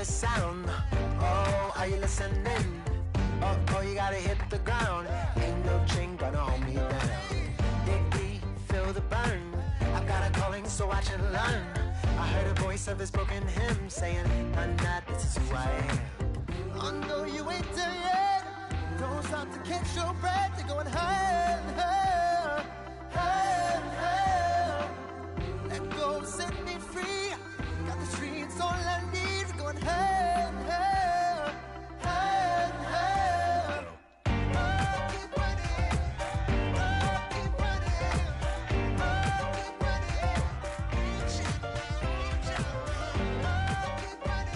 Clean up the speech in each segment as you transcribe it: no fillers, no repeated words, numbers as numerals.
sound. Oh, are you listening? Oh, you gotta hit the ground. Ain't no chain gonna hold me down. Dig deep, feel the burn. I've got a calling, so watch and learn. I heard a voice of his broken hymn saying, "I'm not, this is who I am." I know you ain't there yet. Don't stop to catch your breath. You're going higher, higher, higher, higher. Let go, set me free. Got the streets, all I need. We're going higher, higher, higher, higher. Oh, keep running. Oh, keep running. Oh, keep running. Reach out, reach out. Oh, keep running. Oh, keep running.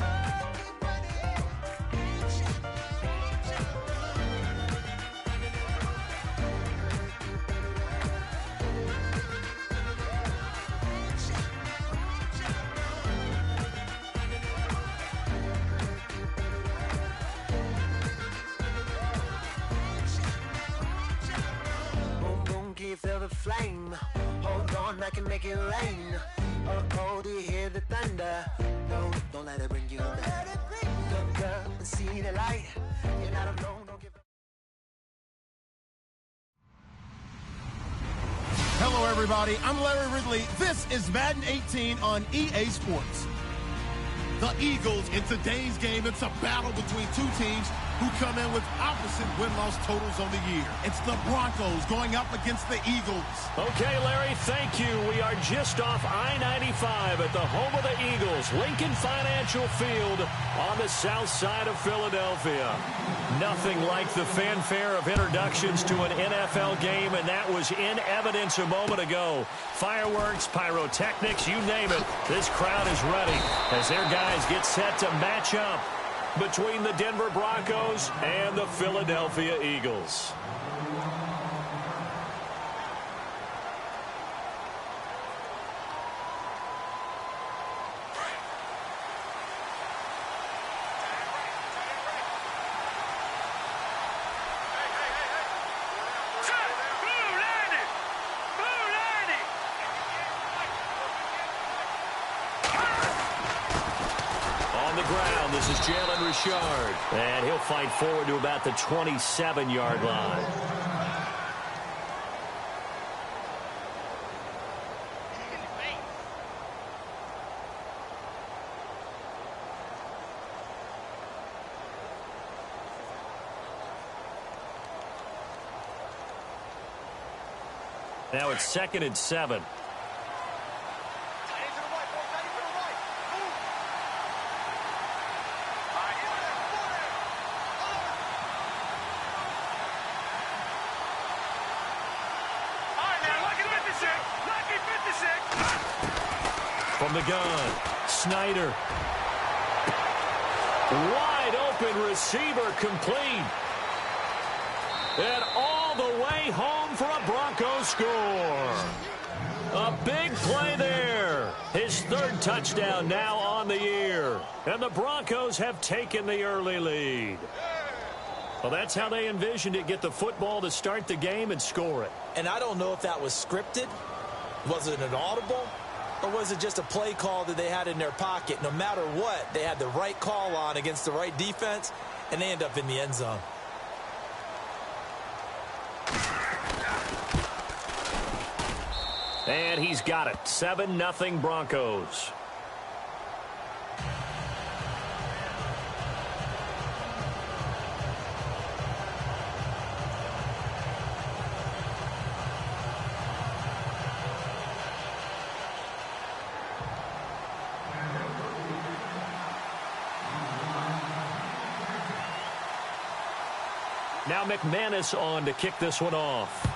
Oh, keep running. Reach out, reach out. Boom, boom, can you feel the flame? Hold on, I can make it rain. Oh, do you hear the thunder? No, don't let it bring you down. Look up and see the light. You're not alone, don't give up. Hello, everybody. I'm Larry Ridley. This is Madden 18 on EA Sports. The Eagles, in today's game, it's a battle between two teams who come in with opposite win-loss totals on the year. It's the Broncos going up against the Eagles. Okay, Larry, thank you. We are just off I-95 at the home of the Eagles, Lincoln Financial Field on the south side of Philadelphia. Nothing like the fanfare of introductions to an NFL game, and that was in evidence a moment ago. Fireworks, pyrotechnics, you name it. This crowd is ready as their guys get set to match up between the Denver Broncos and the Philadelphia Eagles. This is Jalen Richard, and he'll fight forward to about the 27-yard line. Now it's 2nd and 7. From the gun, Snyder. Wide open receiver complete. And all the way home for a Broncos score. A big play there. His third touchdown now on the year. And the Broncos have taken the early lead. Well, that's how they envisioned it. Get the football to start the game and score it. And I don't know if that was scripted. Was it an audible? Or was it just a play call that they had in their pocket? No matter what, they had the right call on against the right defense, and they end up in the end zone. And he's got it. 7-0 Broncos. Now McManus on to kick this one off.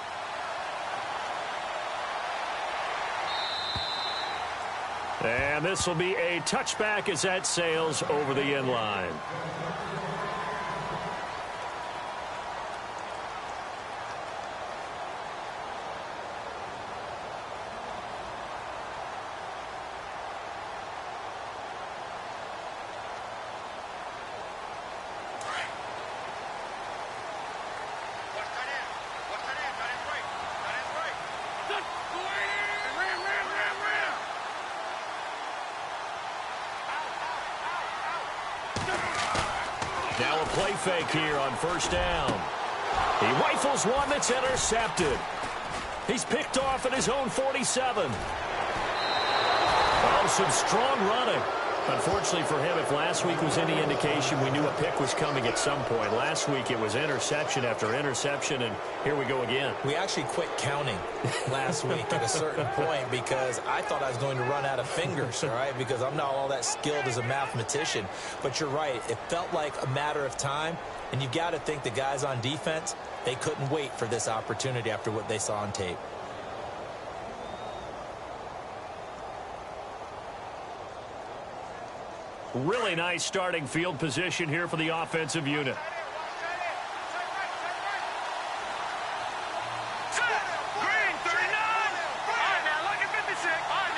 And this will be a touchback as that sails over the end line. play fake here on first down. He rifles one that's intercepted. He's picked off at his own 47. Oh, some strong running. Unfortunately for him, if last week was any indication, we knew a pick was coming at some point. Last week it was interception after interception, and here we go again. We actually quit counting last week at a certain point because I thought I was going to run out of fingers, all right, because I'm not all that skilled as a mathematician. But you're right. It felt like a matter of time, and you've got to think the guys on defense, they couldn't wait for this opportunity after what they saw on tape. Really nice starting field position here for the offensive unit. Green, 39. All right, now look at 56.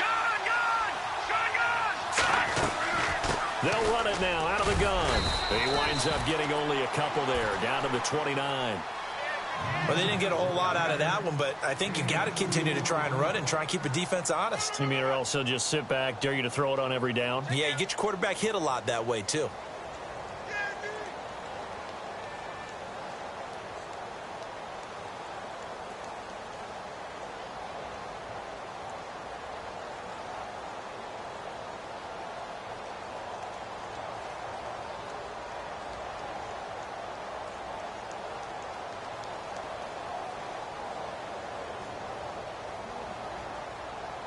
Gun. They'll run it now out of the gun. He winds up getting only a couple there, down to the 29. Well, they didn't get a whole lot out of that one, but I think you got to continue to try and run and try and keep the defense honest. You mean or else he'll just sit back, dare you to throw it on every down? Yeah, you get your quarterback hit a lot that way, too.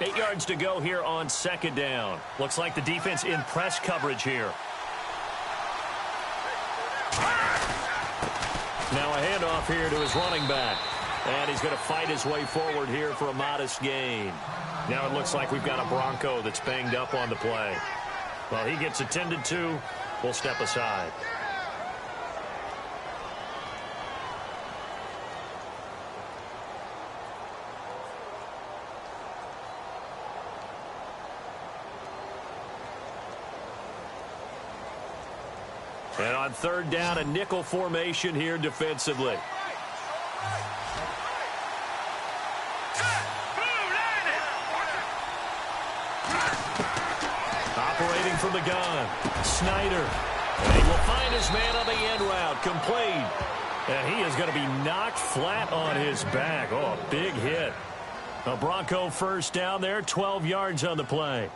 Eight yards to go here on second down. Looks like the defense in press coverage here. Now a handoff here to his running back. And he's going to fight his way forward here for a modest gain. Now it looks like we've got a Bronco that's banged up on the play. Well, he gets attended to. We'll step aside. And on third down, a nickel formation here defensively. Operating from the gun, Snyder. And he will find his man on the end route, complete. And he is going to be knocked flat on his back. Oh, a big hit. A Bronco first down there, 12 yards on the play.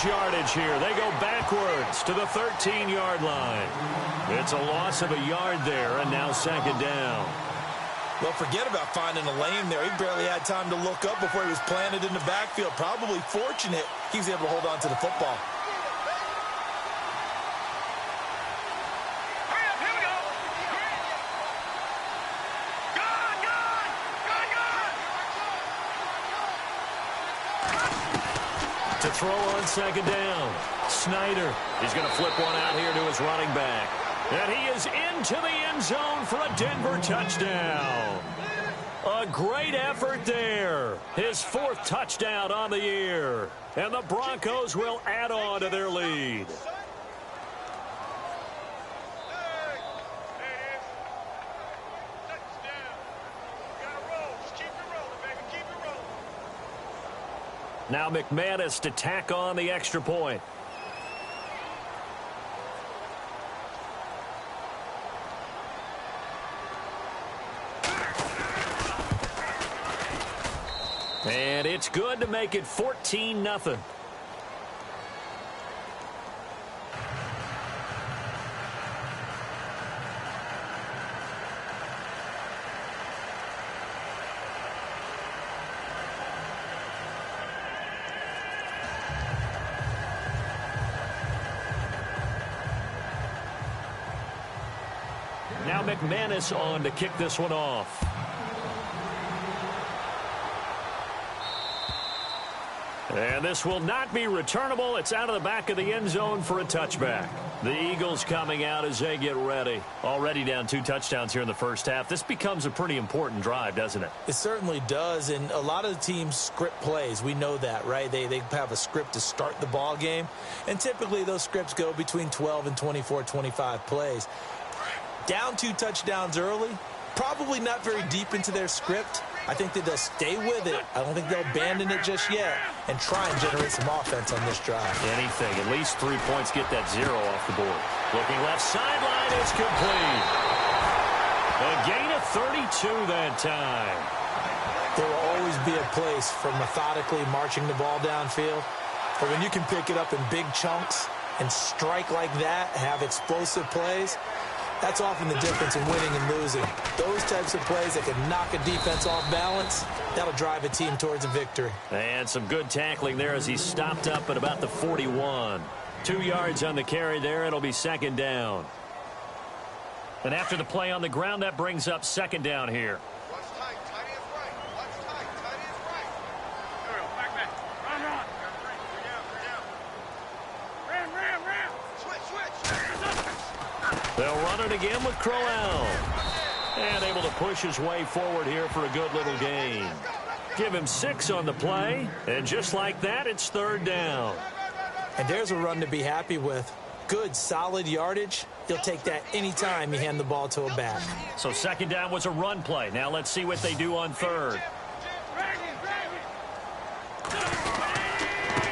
Yardage here. They go backwards to the 13-yard line. It's a loss of a yard there, and now second down. Well, forget about finding a lane there. He barely had time to look up before he was planted in the backfield. Probably fortunate he was able to hold on to the football. To throw on second down. Snyder. He's going to flip one out here to his running back. And he is into the end zone for a Denver touchdown. A great effort there. His fourth touchdown on the year. And the Broncos will add on to their lead. Now McManus to tack on the extra point. And it's good to make it 14-0. Now McManus on to kick this one off. And this will not be returnable. It's out of the back of the end zone for a touchback. The Eagles coming out as they get ready. Already down 2 touchdowns here in the first half. This becomes a pretty important drive, doesn't it? It certainly does, and a lot of the teams script plays. We know that, right? They have a script to start the ball game, and typically those scripts go between 12 and 24, 25 plays. Down 2 touchdowns early, probably not very deep into their script. I think that they'll stay with it. I don't think they'll abandon it just yet and try and generate some offense on this drive. Anything. At least 3 points, get that 0 off the board. Looking left sideline, it's complete. A gain of 32 that time. There will always be a place for methodically marching the ball downfield. But when you can pick it up in big chunks and strike like that, have explosive plays, that's often the difference in winning and losing. Those types of plays that can knock a defense off balance, that'll drive a team towards a victory. And some good tackling there as he stopped up at about the 41. 2 yards on the carry there. It'll be second down. And after the play on the ground, that brings up second down here. What's tight? Tight is right. What's tight? Tight is right. There we go. Back, back. Run, run. 3 down. Ram. Switch. They'll run it again with Crowell. And able to push his way forward here for a good little gain. Give him 6 on the play. And just like that, it's third down. And there's a run to be happy with. Good, solid yardage. You'll take that anytime you hand the ball to a back. So second down was a run play. Now let's see what they do on third.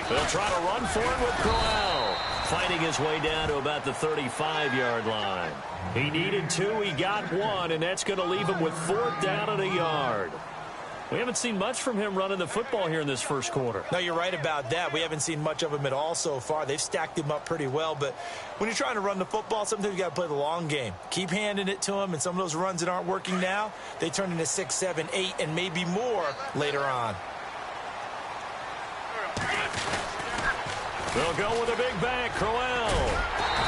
They'll try to run for it with Crowell. Fighting his way down to about the 35-yard line. He needed 2, he got 1, and that's going to leave him with 4th down and a yard. We haven't seen much from him running the football here in this first quarter. No, you're right about that. We haven't seen much of him at all so far. They've stacked him up pretty well, but when you're trying to run the football, sometimes you got to play the long game. Keep handing it to him, and some of those runs that aren't working now, they turn into 6, 7, 8, and maybe more later on. They'll go with a big back, Crowell.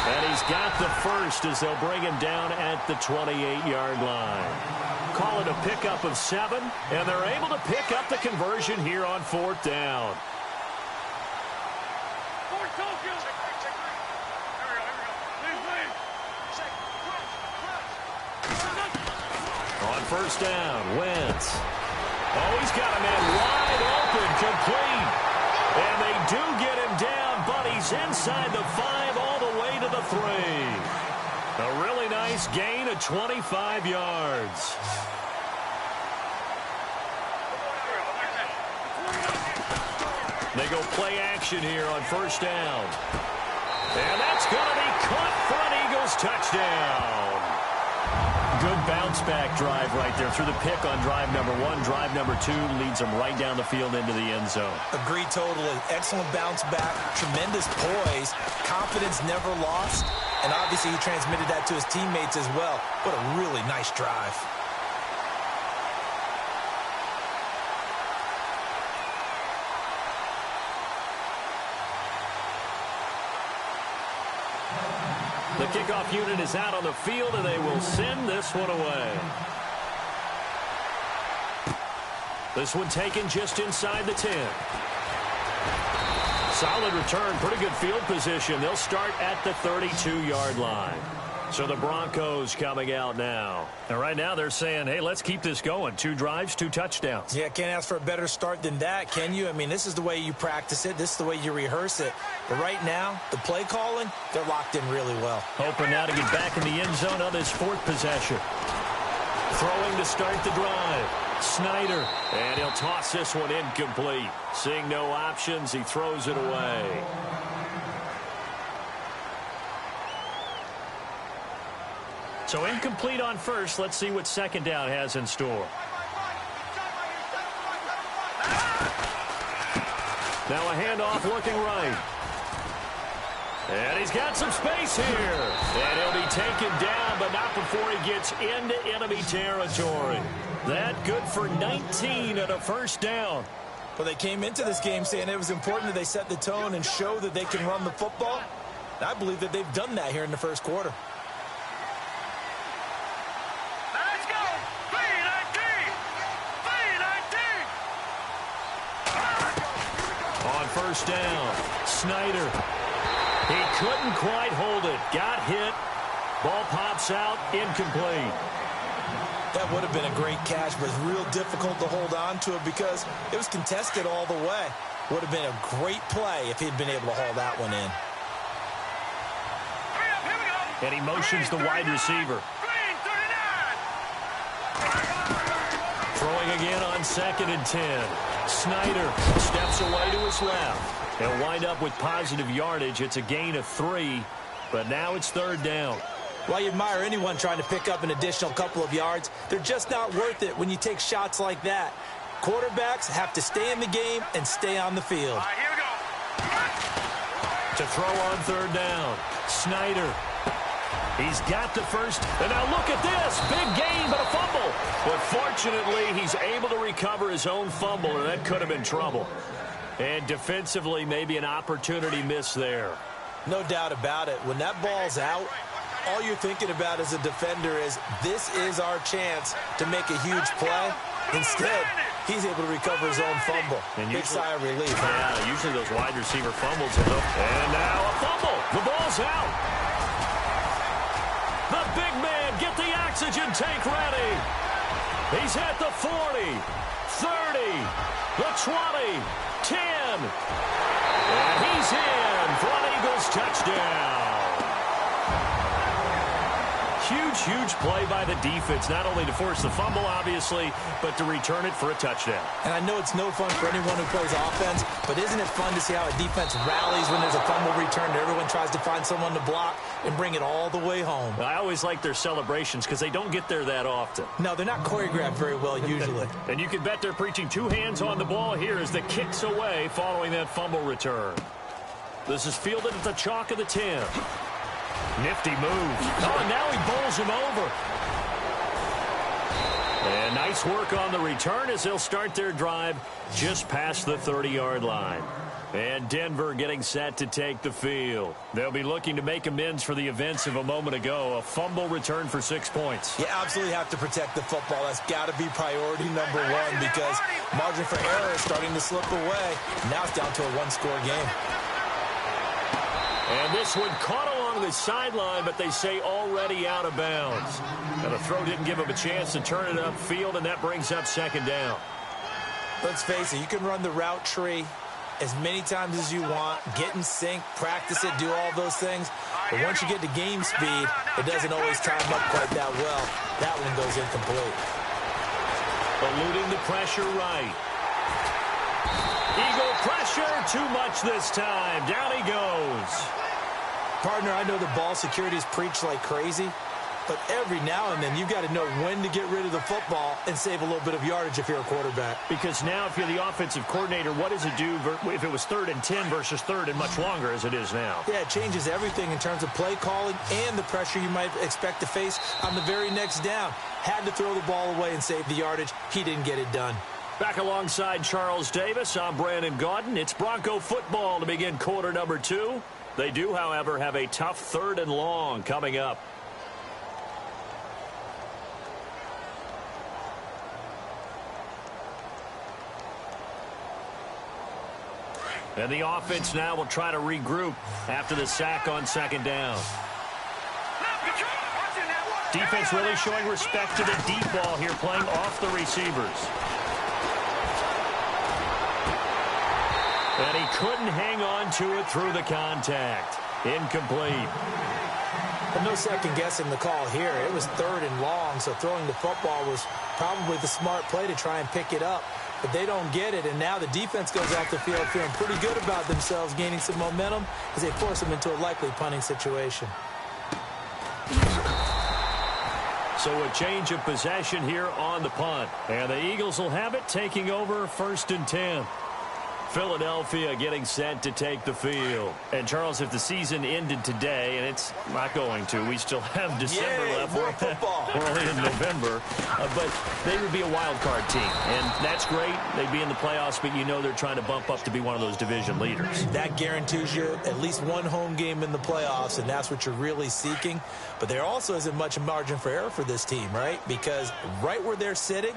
And he's got the first as they'll bring him down at the 28-yard line. Call it a pickup of 7, and they're able to pick up the conversion here on 4th down. On first down, Wentz. Oh, he's got a man wide open, complete. And they do get him down, but he's inside the 5 all the way to the 3. A really nice gain of 25 yards. They go play action here on first down. And that's going to be caught for an Eagles touchdown. Good bounce-back drive right there through the pick on drive number 1. Drive number 2 leads them right down the field into the end zone. Agreed totally. Excellent bounce-back, tremendous poise, confidence never lost, and obviously he transmitted that to his teammates as well. What a really nice drive. The kickoff unit is out on the field, and they will send this one away. This one taken just inside the 10. Solid return, pretty good field position. They'll start at the 32-yard line. So the Broncos coming out now. And right now they're saying, hey, let's keep this going. 2 drives, 2 touchdowns. Yeah, can't ask for a better start than that, can you? I mean, this is the way you practice it. This is the way you rehearse it. But right now, the play calling, they're locked in really well. Hoping now to get back in the end zone on this 4th possession. Throwing to start the drive. Snyder. And he'll toss this one incomplete. Seeing no options, he throws it away. So incomplete on first. Let's see what second down has in store. Now a handoff looking right. And he's got some space here. And he'll be taken down, but not before he gets into enemy territory. That good for 19 at a first down. Well, they came into this game saying it was important that they set the tone and show that they can run the football. And I believe that they've done that here in the first quarter. First down, Snyder. He couldn't quite hold it. Got hit. Ball pops out. Incomplete. That would have been a great catch, but it's real difficult to hold on to it because it was contested all the way. Would have been a great play if he'd been able to haul that one in. And he motions the wide receiver. Throwing again on 2nd and 10. Snyder steps away to his left. They'll wind up with positive yardage. It's a gain of 3, but now it's 3rd down. Well, you admire anyone trying to pick up an additional couple of yards. They're just not worth it when you take shots like that. Quarterbacks have to stay in the game and stay on the field. Here we go. To throw on 3rd down. Snyder. He's got the first. And now look at this. Big gain, but a fumble. But fortunately, he's able to recover his own fumble, or that could have been trouble. And defensively, maybe an opportunity miss there. No doubt about it. When that ball's out, all you're thinking about as a defender is, this is our chance to make a huge play. Instead, he's able to recover his own fumble. And big sigh of relief. Yeah, usually those wide receiver fumbles. And now a fumble. The ball's out. The big man, get the oxygen tank ready. He's at the 40, 30, the 20, 10. And he's in for an Eagles touchdown. Huge play by the defense, not only to force the fumble, obviously, but to return it for a touchdown. And I know it's no fun for anyone who plays offense, but isn't it fun to see how a defense rallies when there's a fumble return and everyone tries to find someone to block and bring it all the way home? I always like their celebrations because they don't get there that often. No, they're not choreographed very well usually. And you can bet they're preaching 2 hands on the ball here as the kick's away following that fumble return. This is fielded at the chalk of the 10. Nifty move. Oh, and now he bowls him over. And nice work on the return as they'll start their drive just past the 30-yard line. And Denver getting set to take the field. They'll be looking to make amends for the events of a moment ago. A fumble return for 6 points. You absolutely have to protect the football. That's got to be priority number 1 because margin for error is starting to slip away. Now it's down to a 1-score game. And this one caught along the sideline, but they say already out of bounds. And the throw didn't give him a chance to turn it upfield, and that brings up 2nd down. Let's face it, you can run the route tree as many times as you want, get in sync, practice it, do all those things. But once you get to game speed, it doesn't always time up quite that well. That one goes incomplete. Eluding the pressure right. Eagle pressure, too much this time. Down he goes. Partner, I know the ball security is preached like crazy, but every now and then you've got to know when to get rid of the football and save a little bit of yardage if you're a quarterback. Because now if you're the offensive coordinator, what does it do if it was 3rd and 10 versus 3rd and much longer as it is now? Yeah, it changes everything in terms of play calling and the pressure you might expect to face on the very next down. Had to throw the ball away and save the yardage. He didn't get it done. Back alongside Charles Davis, I'm Brandon Gaudin. It's Bronco football to begin quarter number 2. They do, however, have a tough 3rd and long coming up. And the offense now will try to regroup after the sack on 2nd down. Defense really showing respect to the deep ball here, playing off the receivers. And he couldn't hang on to it through the contact. Incomplete. But no second guessing the call here. It was 3rd and long, so throwing the football was probably the smart play to try and pick it up. But they don't get it, and now the defense goes off the field feeling pretty good about themselves, gaining some momentum as they force them into a likely punting situation. So a change of possession here on the punt. And the Eagles will have it, taking over 1st and 10. Philadelphia getting set to take the field. And, Charles, if the season ended today, and it's not going to, we still have December left. More football. We're only in November. But they would be a wild card team. And that's great. They'd be in the playoffs, but you know they're trying to bump up to be one of those division leaders. That guarantees you at least one home game in the playoffs, and that's what you're really seeking. But there also isn't much margin for error for this team, right? Because right where they're sitting,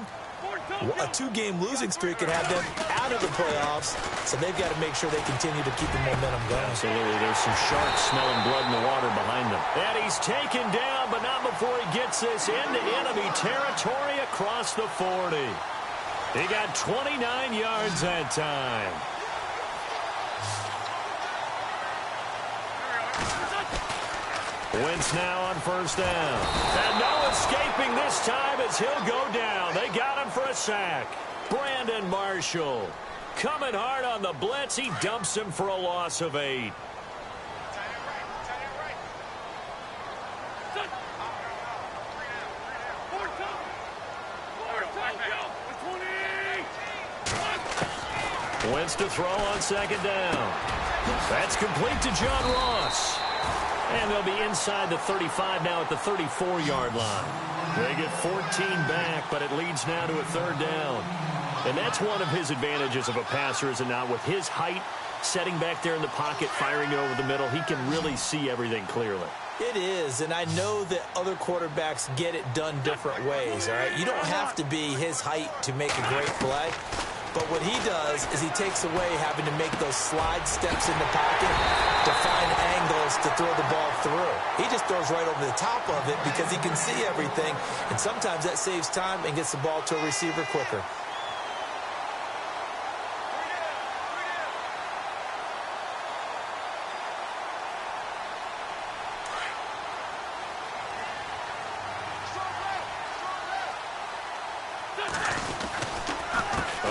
A 2-game losing streak could have them out of the playoffs, so they've got to make sure they continue to keep the momentum going. Absolutely. There's some sharks smelling blood in the water behind them. And he's taken down, but not before he gets this into enemy territory across the 40. He got 29 yards that time. Wentz now on first down. And no escaping this time as he'll go down. They got him for a sack. Brandon Marshall coming hard on the blitz. He dumps him for a loss of 8. Wentz to throw on second down. That's complete to John Ross. And they'll be inside the 35 now at the 34-yard line. They get 14 back, but it leads now to a third down. And that's one of his advantages of a passer, is it not? With his height, setting back there in the pocket, firing it over the middle, he can really see everything clearly. It is, and I know that other quarterbacks get it done different ways, all right? You don't have to be his height to make a great play. But what he does is he takes away having to make those slide steps in the pocket to find angles to throw the ball through. He just throws right over the top of it because he can see everything, and sometimes that saves time and gets the ball to a receiver quicker.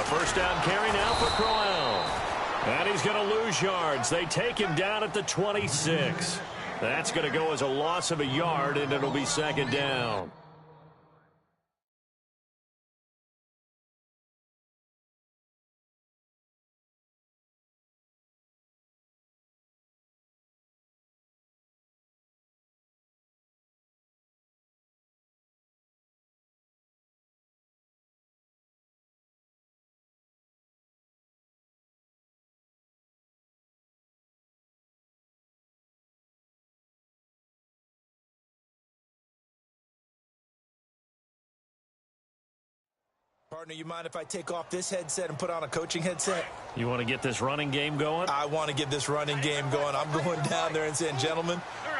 First down carry now for Crowell. And he's going to lose yards. They take him down at the 26. That's going to go as a loss of a yard, and it'll be second down. Partner, you mind if I take off this headset and put on a coaching headset? You want to get this running game going? I want to get this running game going. I'm going down there and saying, gentlemen,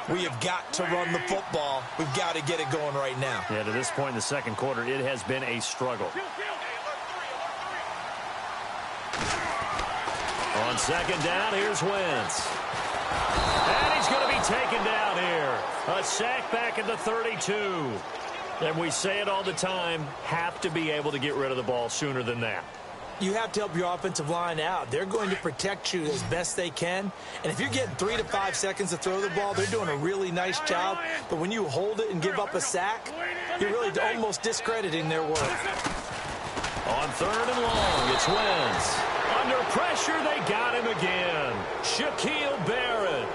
we have got to run the football. We've got to get it going right now. Yeah, to this point in the second quarter, it has been a struggle. On second down, here's Wentz. And he's going to be taken down here. A sack back at the 32. And we say it all the time, have to be able to get rid of the ball sooner than that. You have to help your offensive line out. They're going to protect you as best they can. And if you're getting 3 to 5 seconds to throw the ball, they're doing a really nice job. But when you hold it and give up a sack, you're really almost discrediting their work. On third and long, it's Wentz. Under pressure, they got him again. Shaquille Barrett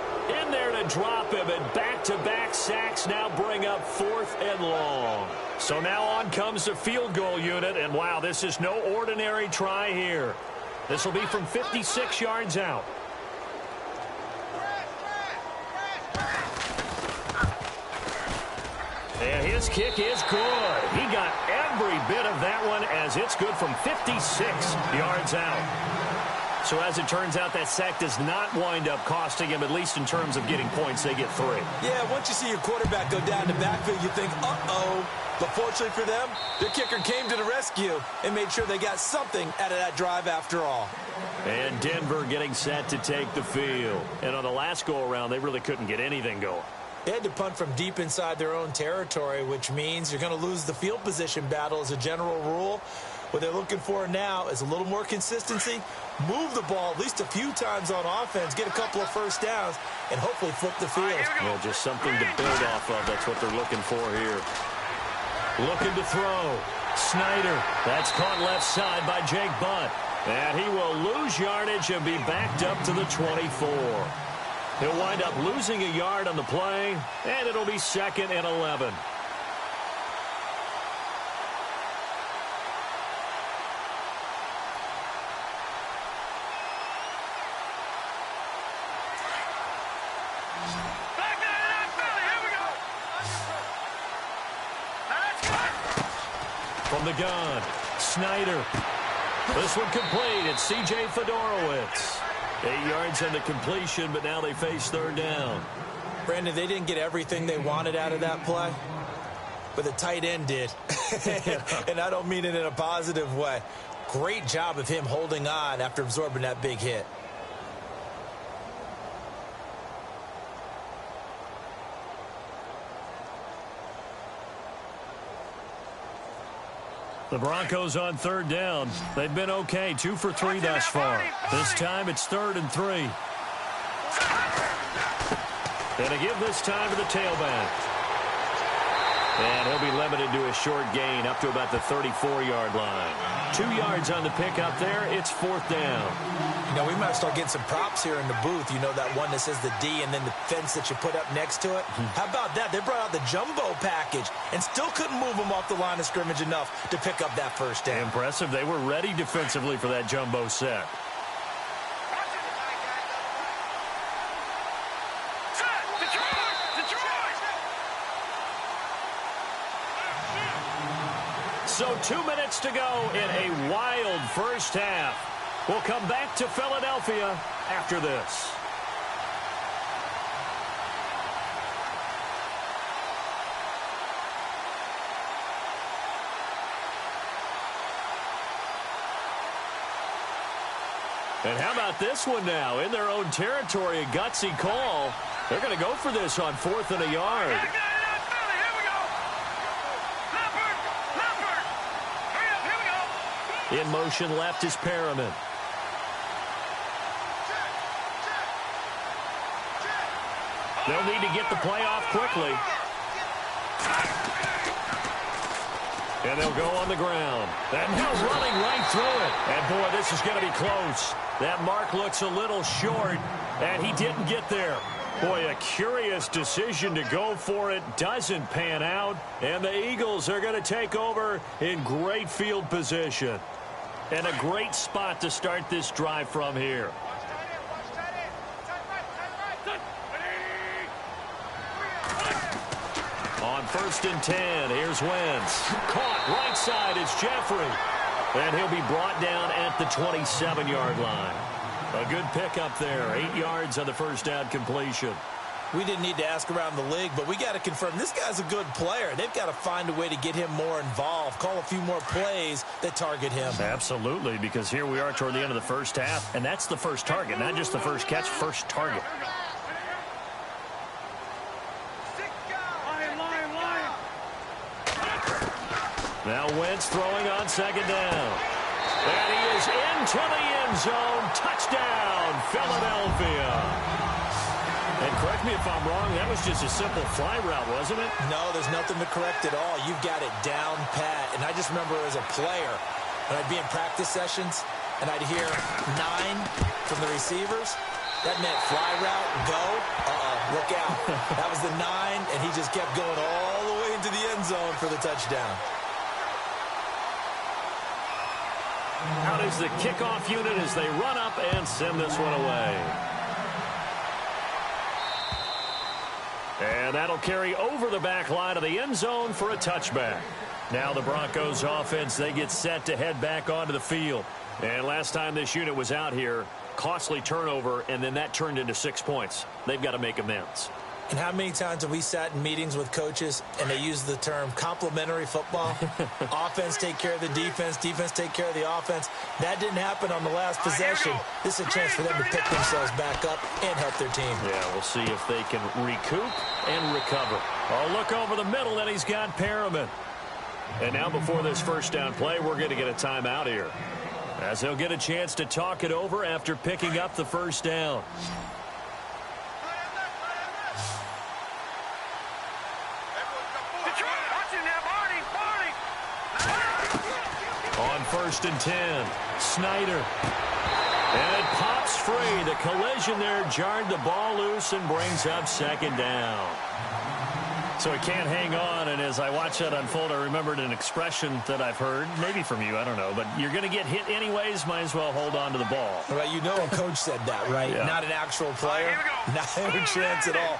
in there to drop him, and back-to-back sacks now bring up 4th and long. So now on comes the field goal unit, and wow, this is no ordinary try here. This will be from 56 yards out. And his kick is good. He got every bit of that one, as it's good from 56 yards out. So as it turns out, that sack does not wind up costing him, at least in terms of getting points. They get 3. Yeah, once you see your quarterback go down the backfield, you think, uh-oh. But fortunately for them, their kicker came to the rescue and made sure they got something out of that drive after all. And Denver getting set to take the field. And on the last go-around, they really couldn't get anything going. They had to punt from deep inside their own territory, which means you're going to lose the field position battle as a general rule. What they're looking for now is a little more consistency, move the ball at least a few times on offense, get a couple of first downs, and hopefully flip the field. Well, just something to build off of. That's what they're looking for here. Looking to throw. Snyder. That's caught left side by Jake Butt. And he will lose yardage and be backed up to the 24. He'll wind up losing a yard on the play, and it'll be 2nd and 11. From the gun, Snyder. This one complete. It's C.J. Fedorowicz. 8 yards on the completion, but now they face third down. Brandon, they didn't get everything they wanted out of that play, but the tight end did. And I don't mean it in a positive way. Great job of him holding on after absorbing that big hit. The Broncos on third down. They've been okay, 2 for 3 thus far. This time it's 3rd and 3. And they give this time to the tailback. And he'll be limited to a short gain up to about the 34-yard line. 2 yards on the pickup there. It's 4th down. You know, we might start getting some props here in the booth. You know, that one that says the D and then the fence that you put up next to it. How about that? They brought out the jumbo package and still couldn't move them off the line of scrimmage enough to pick up that first down. Impressive. They were ready defensively for that jumbo set. So 2 minutes to go in a wild first half. We'll come back to Philadelphia after this. And how about this one now? In their own territory, a gutsy call. They're going to go for this on 4th and a yard. In motion left is Perriman. They'll need to get the play off quickly. And they'll go on the ground. And now running right through it. And, boy, this is going to be close. That mark looks a little short, and he didn't get there. Boy, a curious decision to go for it. Doesn't pan out. And the Eagles are going to take over in great field position. And a great spot to start this drive from here. On 1st and 10, here's Wentz. Caught right side is Jeffrey. And he'll be brought down at the 27-yard line. A good pickup there. 8 yards on the first down completion. We didn't need to ask around the league, but we got to confirm this guy's a good player. They've got to find a way to get him more involved, call a few more plays that target him. Absolutely, because here we are toward the end of the first half, and that's the first target, not just the first catch, first target. Now Wentz throwing on 2nd down. And he is into the end zone. Touchdown, Philadelphia. And correct me if I'm wrong, that was just a simple fly route, wasn't it? No, there's nothing to correct at all. You've got it down pat. And I just remember as a player, when I'd be in practice sessions, and I'd hear 9 from the receivers, that meant fly route, go, look out. That was the 9, and he just kept going all the way into the end zone for the touchdown. Out is the kickoff unit as they run up and send this one away. And that'll carry over the back line of the end zone for a touchback. Now the Broncos offense, they get set to head back onto the field. And last time this unit was out here, costly turnover, and then that turned into 6 points. They've got to make amends. And how many times have we sat in meetings with coaches and they use the term complementary football? Offense take care of the defense, defense take care of the offense. That didn't happen on the last possession. This is a chance for them to pick themselves back up and help their team. Yeah, we'll see if they can recoup and recover. Oh, look over the middle, and he's got Perriman. And now before this first down play, we're going to get a timeout here, as they'll get a chance to talk it over after picking up the first down. On 1st and 10, Snyder. And it pops free. The collision there jarred the ball loose and brings up 2nd down. So he can't hang on, and as I watch that unfold, I remembered an expression that I've heard, maybe from you, I don't know, but you're going to get hit anyways, might as well hold on to the ball. Well, you know a coach said that, right? Yeah. Not an actual player. Not a chance at all.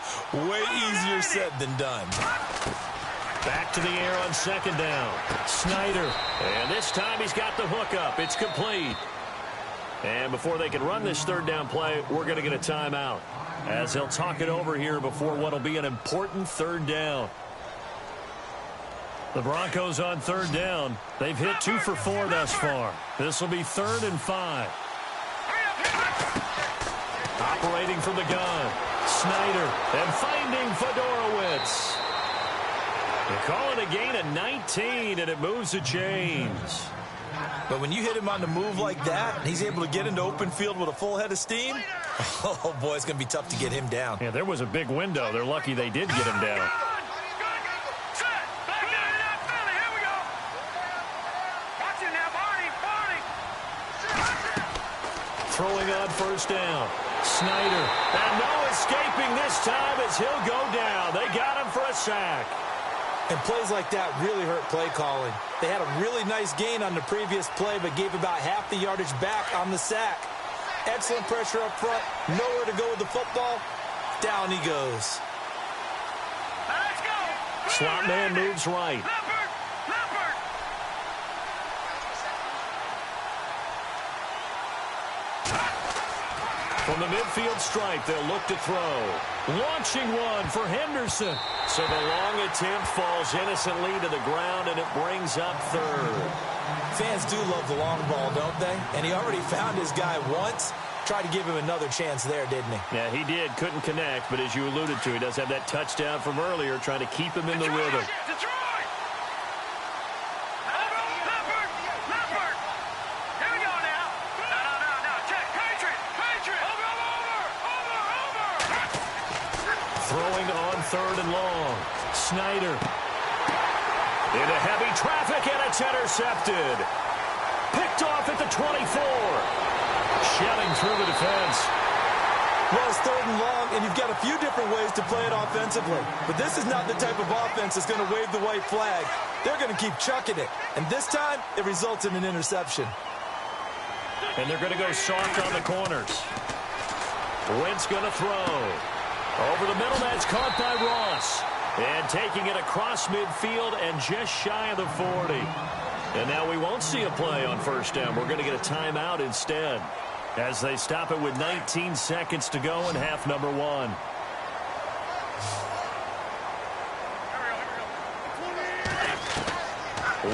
Way easier said than done. Back to the air on second down. Snyder. And this time he's got the hook up. It's complete. And before they can run this third down play, we're going to get a timeout, as they'll talk it over here before what will be an important third down. The Broncos on third down. They've hit 2 for 4 thus far. This will be 3rd and 5. Operating from the gun. Snyder and finding Fedorowicz. They call it a gain of 19, and it moves the chains. But when you hit him on the move like that, and he's able to get into open field with a full head of steam, oh, boy, it's going to be tough to get him down. Yeah, there was a big window. They're lucky they did get him down. Throwing on first down. Snyder. And no escaping this time as he'll go down. They got him for a sack. And plays like that really hurt play calling. They had a really nice gain on the previous play, but gave about half the yardage back on the sack. Excellent pressure up front. Nowhere to go with the football. Down he goes. Slot man moves right. From the midfield stripe, they'll look to throw. Launching one for Henderson. So the long attempt falls innocently to the ground, and it brings up 3rd. Fans do love the long ball, don't they? And he already found his guy once. Tried to give him another chance there, didn't he? Yeah, he did. Couldn't connect, but as you alluded to, he does have that touchdown from earlier, trying to keep him in the rhythm. Throwing on 3rd and long. Snyder. Into heavy traffic, and it's intercepted. Picked off at the 24. Shelling through the defense. Well, it's 3rd and long, and you've got a few different ways to play it offensively. But this is not the type of offense that's going to wave the white flag. They're going to keep chucking it. And this time, it results in an interception. And they're going to go soft on the corners. Wentz going to throw. Over the middle, that's caught by Ross. And taking it across midfield and just shy of the 40. And now we won't see a play on first down. We're going to get a timeout instead, as they stop it with 19 seconds to go in half number 1.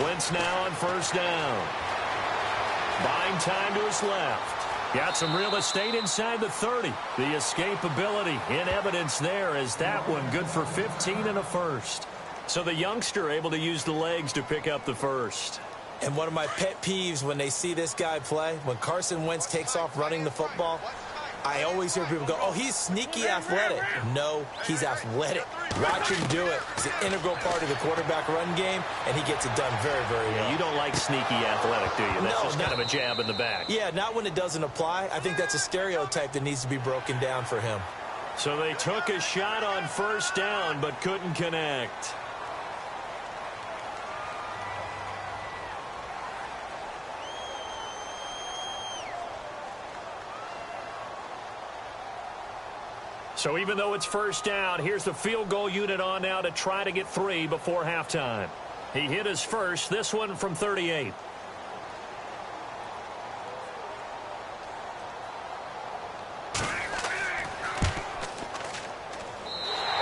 Wentz now on first down. Buying time to his left. Got some real estate inside the 30. The escapability in evidence there, as that one good for 15 and a first. So the youngster able to use the legs to pick up the first. And one of my pet peeves when they see this guy play, when Carson Wentz takes off running the football, I always hear people go, oh, he's sneaky athletic. No, he's athletic. Watch him do it. It's an integral part of the quarterback run game, and he gets it done very, very well. Yeah, you don't like sneaky athletic, do you? That's just kind of a jab in the back. Yeah, not when it doesn't apply. I think that's a stereotype that needs to be broken down for him. So they took a shot on first down, but couldn't connect. So even though it's first down, here's the field goal unit on now to try to get 3 before halftime. He hit his first, this one from 38.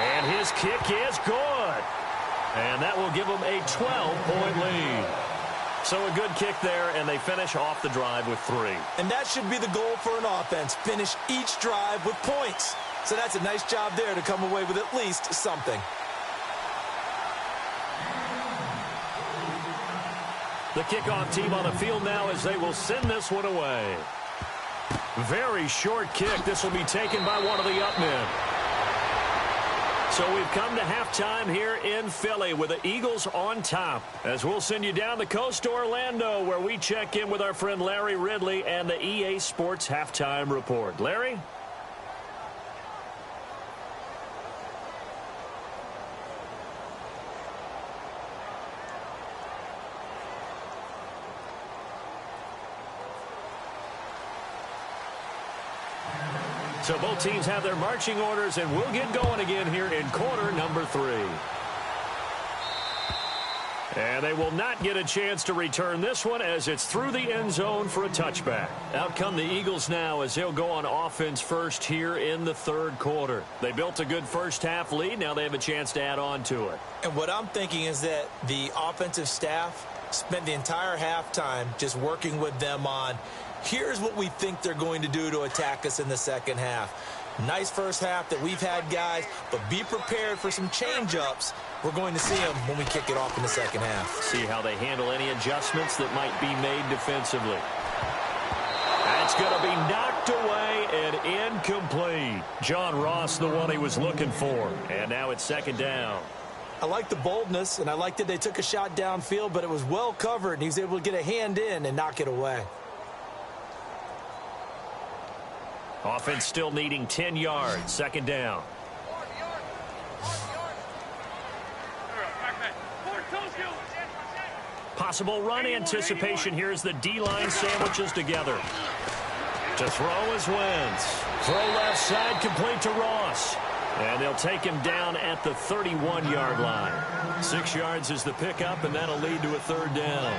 And his kick is good. And that will give him a 12-point lead. So a good kick there, and they finish off the drive with 3. And that should be the goal for an offense, finish each drive with points. So that's a nice job there to come away with at least something. The kickoff team on the field now as they will send this one away. Very short kick. This will be taken by one of the up men. So we've come to halftime here in Philly with the Eagles on top. As we'll send you down the coast to Orlando, where we check in with our friend Larry Ridley and the EA Sports Halftime Report. Larry? So both teams have their marching orders, and we'll get going again here in quarter number 3. And they will not get a chance to return this one as it's through the end zone for a touchback. Out come the Eagles now as they'll go on offense first here in the third quarter. They built a good first-half lead. Now they have a chance to add on to it. And what I'm thinking is that the offensive staff spent the entire halftime just working with them on, here's what we think they're going to do to attack us in the second half. Nice first half that we've had, guys, but be prepared for some change-ups. We're going to see them when we kick it off in the second half. See how they handle any adjustments that might be made defensively. That's going to be knocked away and incomplete. John Ross, the one he was looking for. And now it's second down. I like the boldness, and I like that they took a shot downfield, but it was well covered, and he was able to get a hand in and knock it away. Offense still needing 10 yards. Second down. Possible run anticipation here as the D-line sandwiches together. To throw is Wentz. Throw left side complete to Ross. And they'll take him down at the 31-yard line. 6 yards is the pickup, and that'll lead to a third down.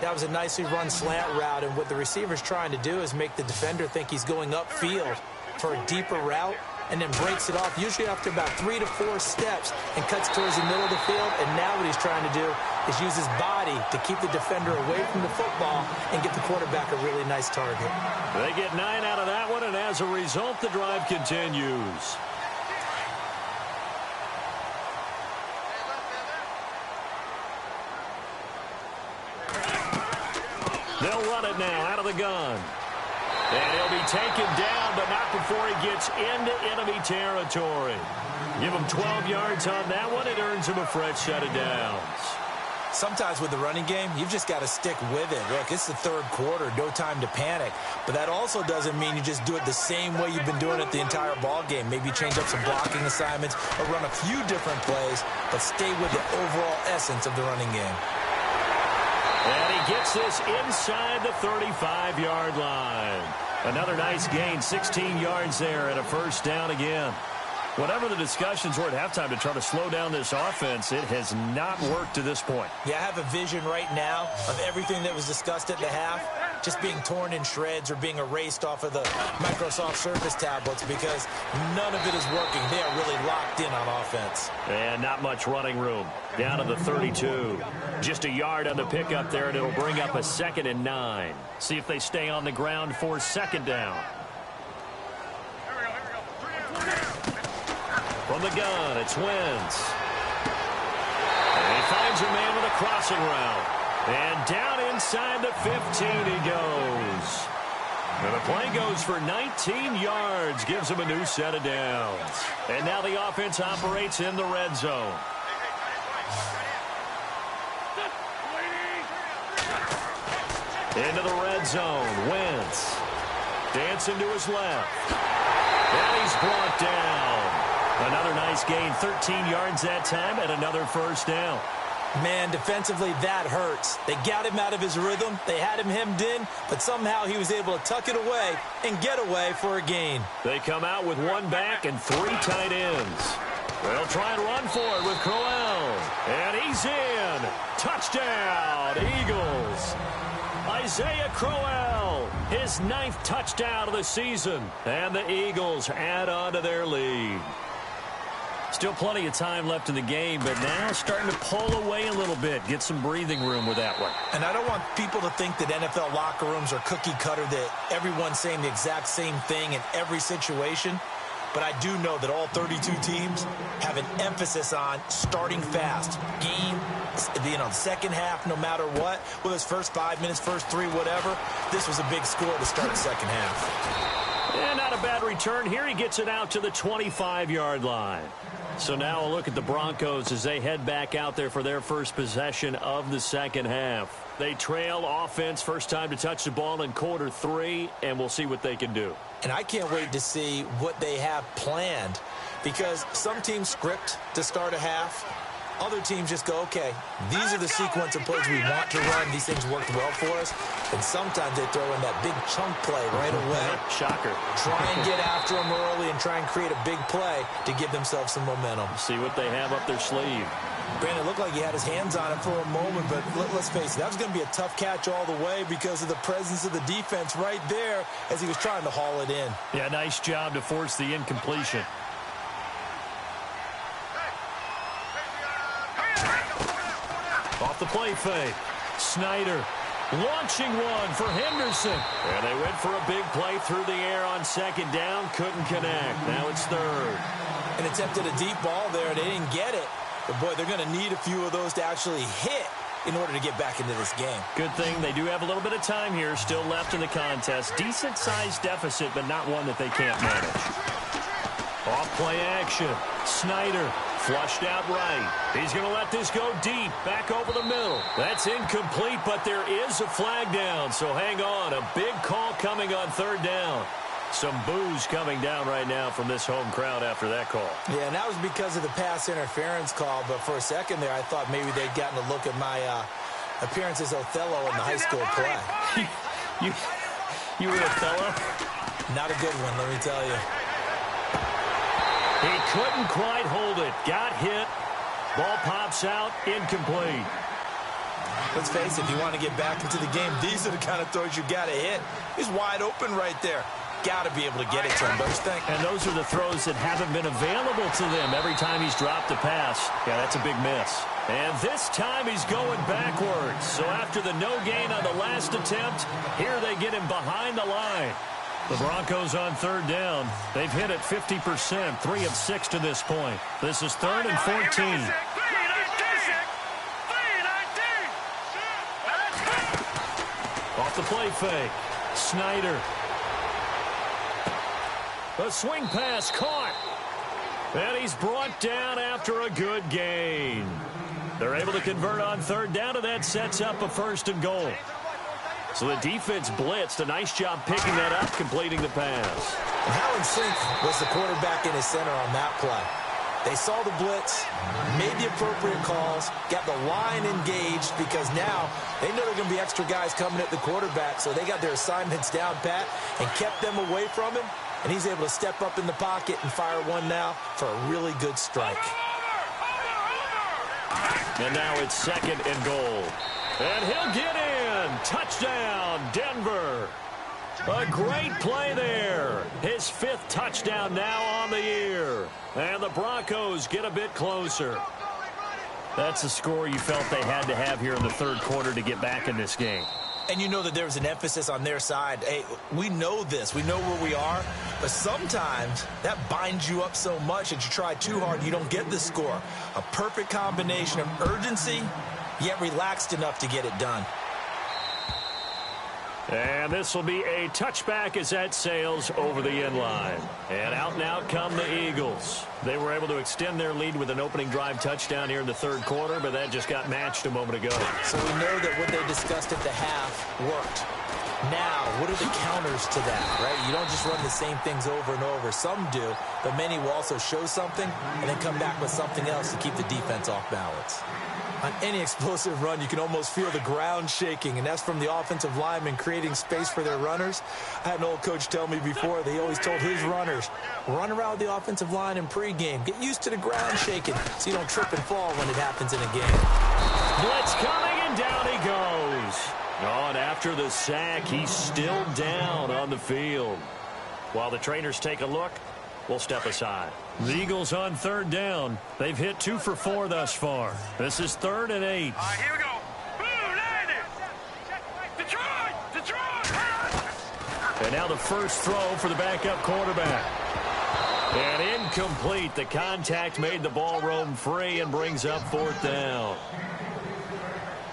That was a nicely run slant route, and what the receiver's trying to do is make the defender think he's going upfield for a deeper route, and then breaks it off, usually after about 3 to 4 steps, and cuts towards the middle of the field. And now what he's trying to do is use his body to keep the defender away from the football and get the quarterback a really nice target. They get 9 out of that one, and as a result, the drive continues. They'll run it now out of the gun. And he'll be taken down, but not before he gets into enemy territory. Give him 12 yards on that one. It earns him a fresh set of downs. Sometimes with the running game, you've just got to stick with it. Look, it's the third quarter, no time to panic. But that also doesn't mean you just do it the same way you've been doing it the entire ball game. Maybe change up some blocking assignments or run a few different plays, but stay with the overall essence of the running game. And he gets this inside the 35-yard line. Another nice gain, 16 yards there, and a first down again. Whatever the discussions were at halftime to try to slow down this offense, it has not worked to this point. Yeah, I have a vision right now of everything that was discussed at the half just being torn in shreds or being erased off of the Microsoft Surface tablets because none of it is working. They are really locked in on offense. And not much running room. Down to the 32. Just a yard on the pickup there, and it'll bring up a 2nd and 9. See if they stay on the ground for second down. From the gun, it's Wentz. And he finds a man with a crossing route. And down inside the 15 he goes. And the play goes for 19 yards, gives him a new set of downs. And now the offense operates in the red zone. Into the red zone, Wentz. Dancing to his left. And he's brought down. Another nice gain, 13 yards that time, and another first down. Man, defensively, that hurts. They got him out of his rhythm. They had him hemmed in, but somehow he was able to tuck it away and get away for a gain. They come out with 1 back and 3 tight ends. They'll try and run for it with Crowell. And he's in. Touchdown, Eagles. Isaiah Crowell, his 9th touchdown of the season. And the Eagles add on to their lead. Still plenty of time left in the game, but now starting to pull away a little bit. Get some breathing room with that one. And I don't want people to think that NFL locker rooms are cookie cutter, that everyone's saying the exact same thing in every situation. But I do know that all 32 teams have an emphasis on starting fast. Game, the second half, no matter what. Whether it's first 5 minutes, first 3, whatever. This was a big score to start the second half. And not a bad return here. He gets it out to the 25-yard line. So now a look at the Broncos as they head back out there for their first possession of the second half. They trail offense, first time to touch the ball in quarter 3, and we'll see what they can do. And I can't wait to see what they have planned, because some teams script to start a half, Other teams just go, okay, these are the sequence of plays we want to run. These things worked well for us. And sometimes they throw in that big chunk play right away. Shocker. Try and get after them early and try and create a big play to give themselves some momentum. See what they have up their sleeve. Brandon, it looked like he had his hands on it for a moment, but let's face it, that was going to be a tough catch all the way because of the presence of the defense right there as he was trying to haul it in. Yeah, nice job to force the incompletion. Off the play fake. Snyder launching one for Henderson. And they went for a big play through the air on second down. Couldn't connect. Now it's third. And attempted a deep ball there. They didn't get it. But, boy, they're going to need a few of those to actually hit in order to get back into this game. Good thing they do have a little bit of time here still left in the contest. Decent-sized deficit, but not one that they can't manage. Off play action. Snyder flushed out right. He's going to let this go deep. Back over the middle. That's incomplete, but there is a flag down. So hang on. A big call coming on third down. Some boos coming down right now from this home crowd after that call. Yeah, and that was because of the pass interference call. But for a second there, I thought maybe they'd gotten a look at my appearance as Othello in the high school play. You were Othello? Not a good one, let me tell you. He couldn't quite hold it. Got hit. Ball pops out. Incomplete. Let's face it, if you want to get back into the game, these are the kind of throws you got to hit. He's wide open right there. Got to be able to get it to him, don't you think? And those are the throws that haven't been available to them every time he's dropped a pass. Yeah, that's a big miss. And this time he's going backwards. So after the no gain on the last attempt, here they get him behind the line. The Broncos on third down. They've hit it 50%, 3 of 6 to this point. This is 3rd and 14. Off the play fake. Snyder. A swing pass caught. And he's brought down after a good gain. They're able to convert on third down, and that sets up a 1st and goal. So the defense blitzed. A nice job picking that up, completing the pass. And how in sync was the quarterback in his center on that play? They saw the blitz, made the appropriate calls, got the line engaged because now they know there are going to be extra guys coming at the quarterback, so they got their assignments down pat and kept them away from him, and he's able to step up in the pocket and fire one now for a really good strike. And now it's 2nd and goal. And he'll get in. Touchdown, Denver. A great play there. His 5th touchdown now on the year. And the Broncos get a bit closer. That's a score you felt they had to have here in the 3rd quarter to get back in this game. And you know that there was an emphasis on their side. Hey, we know this. We know where we are. But sometimes that binds you up so much that you try too hard and you don't get the score. A perfect combination of urgency, yet relaxed enough to get it done. And this will be a touchback as that sails over the end line. And out come the Eagles. They were able to extend their lead with an opening drive touchdown here in the 3rd quarter, but that just got matched a moment ago. So we know that what they discussed at the half worked. Now, what are the counters to that, right? You don't just run the same things over and over. Some do, but many will also show something and then come back with something else to keep the defense off balance. On any explosive run, you can almost feel the ground shaking, and that's from the offensive linemen creating space for their runners. I had an old coach tell me before, they always told his runners, run around the offensive line in pregame. Get used to the ground shaking so you don't trip and fall when it happens in a game. Blitz coming, and down he goes. Oh, and after the sack, he's still down on the field. While the trainers take a look, we'll step aside. The Eagles on 3rd down. They've hit 2 for 4 thus far. This is 3rd and 8. All right, here we go. Boom, Detroit! Detroit! And now the first throw for the backup quarterback. And incomplete. The contact made the ball roam free and brings up 4th down.